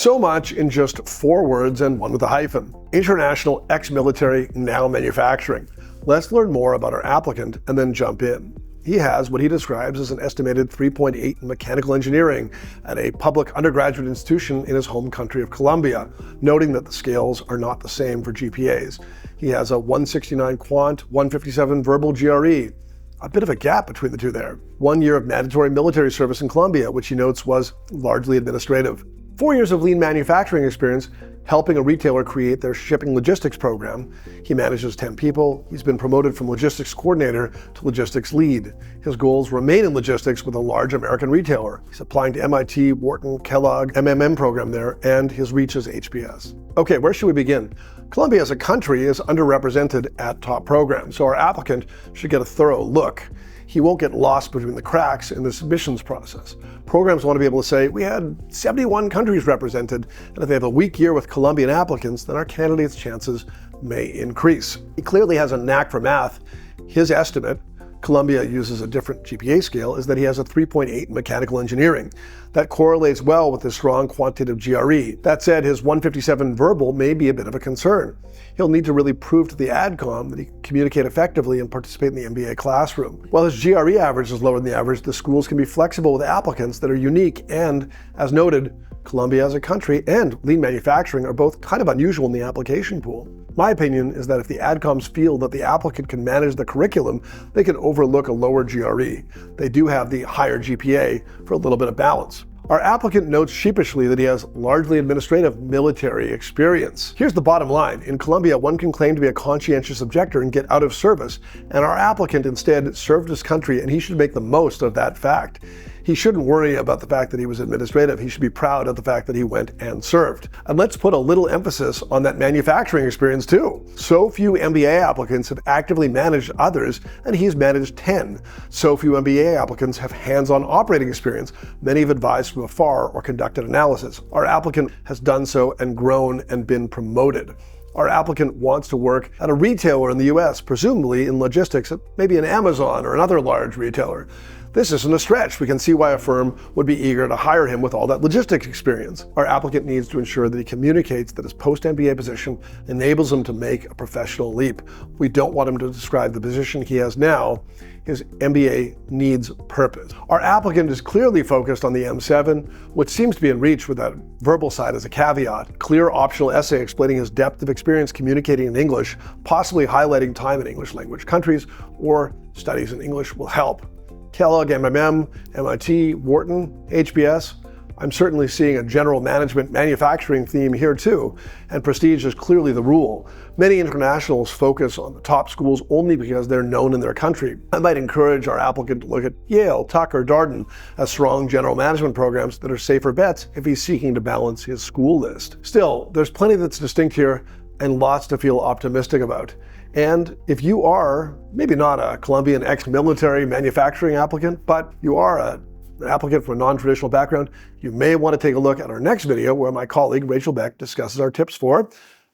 So much in just 4 words and one with a hyphen. International, ex-military, now manufacturing. Let's learn more about our applicant and then jump in. He has what he describes as an estimated 3.8 in mechanical engineering at a public undergraduate institution in his home country of Colombia, noting that the scales are not the same for GPAs. He has a 169 quant, 157 verbal GRE. A bit of a gap between the two there. 1 year of mandatory military service in Colombia, which he notes was largely administrative. 4 years of lean manufacturing experience, helping a retailer create their shipping logistics program. He manages 10 people. He's been promoted from logistics coordinator to logistics lead. His goals remain in logistics with a large American retailer. He's applying to MIT, Wharton, Kellogg, MMM program there, and his reach is HBS. Okay, where should we begin? Colombia as a country is underrepresented at top programs, so our applicant should get a thorough look. He won't get lost between the cracks in the submissions process. Programs want to be able to say, we had 71 countries represented, and if they have a weak year with Colombian applicants, then our candidate's chances may increase. He clearly has a knack for math. His estimate, Colombia uses a different GPA scale, is that he has a 3.8 in mechanical engineering. That correlates well with his strong quantitative GRE. That said, his 157 verbal may be a bit of a concern. He'll need to really prove to the AdCom that he can communicate effectively and participate in the MBA classroom. While his GRE average is lower than the average, the schools can be flexible with applicants that are unique and, as noted, Colombia as a country and lean manufacturing are both kind of unusual in the application pool. My opinion is that if the AdComs feel that the applicant can manage the curriculum, they can overlook a lower GRE. They do have the higher GPA for a little bit of balance. Our applicant notes sheepishly that he has largely administrative military experience. Here's the bottom line. In Colombia, one can claim to be a conscientious objector and get out of service, and our applicant instead served his country, and he should make the most of that fact. He shouldn't worry about the fact that he was administrative. He should be proud of the fact that he went and served. And let's put a little emphasis on that manufacturing experience too. So few MBA applicants have actively managed others, and he's managed 10. So few MBA applicants have hands-on operating experience. Many have advised from afar or conducted analysis. Our applicant has done so and grown and been promoted. Our applicant wants to work at a retailer in the US, presumably in logistics at maybe an Amazon or another large retailer. This isn't a stretch. We can see why a firm would be eager to hire him with all that logistics experience. Our applicant needs to ensure that he communicates that his post-MBA position enables him to make a professional leap. We don't want him to describe the position he has now. His MBA needs purpose. Our applicant is clearly focused on the M7, which seems to be in reach with that verbal side as a caveat. Clear optional essay explaining his depth of experience communicating in English, possibly highlighting time in English language countries, or studies in English will help. Kellogg, MMM, MIT, Wharton, HBS. I'm certainly seeing a general management manufacturing theme here too, and prestige is clearly the rule. Many internationals focus on the top schools only because they're known in their country. I might encourage our applicant to look at Yale, Tucker, Darden as strong general management programs that are safer bets if he's seeking to balance his school list. Still, there's plenty that's distinct here and lots to feel optimistic about. And if you are maybe not a Colombian ex-military manufacturing applicant, but you are an applicant from a non-traditional background, you may want to take a look at our next video where my colleague Rachel Beck discusses our tips for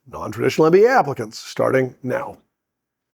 non-traditional MBA applicants starting now.